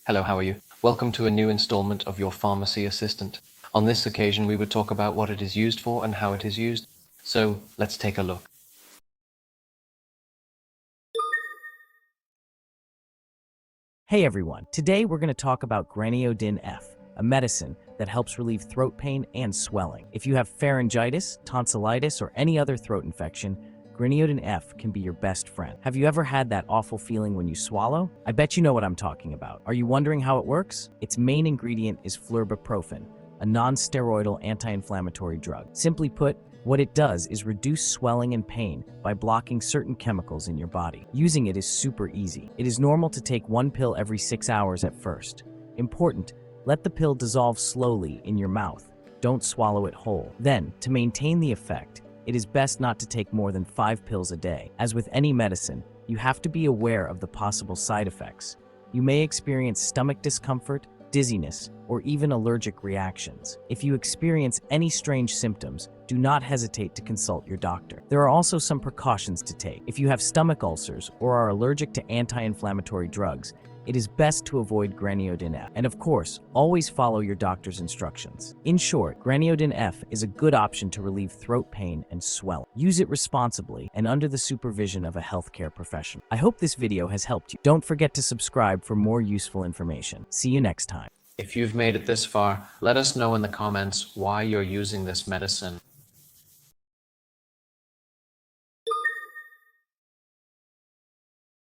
Hello, how are you? Welcome to a new installment of your Pharmacy Assistant. On this occasion, we would talk about what it is used for and how it is used. So, let's take a look. Hey everyone, today we're going to talk about Graneodin F, a medicine that helps relieve throat pain and swelling. If you have pharyngitis, tonsillitis, or any other throat infection, Graneodin F can be your best friend. Have you ever had that awful feeling when you swallow? I bet you know what I'm talking about. Are you wondering how it works? Its main ingredient is Flurbiprofen, a non-steroidal anti-inflammatory drug. Simply put, what it does is reduce swelling and pain by blocking certain chemicals in your body. Using it is super easy. It is normal to take one pill every 6 hours at first. Important, let the pill dissolve slowly in your mouth. Don't swallow it whole. Then, to maintain the effect, it is best not to take more than 5 pills a day. As with any medicine, you have to be aware of the possible side effects. You may experience stomach discomfort, dizziness, or even allergic reactions. If you experience any strange symptoms, do not hesitate to consult your doctor. There are also some precautions to take. If you have stomach ulcers or are allergic to anti-inflammatory drugs, it is best to avoid Graneodin F. And of course, always follow your doctor's instructions. In short, Graneodin F is a good option to relieve throat pain and swelling. Use it responsibly and under the supervision of a healthcare professional. I hope this video has helped you. Don't forget to subscribe for more useful information. See you next time. If you've made it this far, let us know in the comments why you're using this medicine.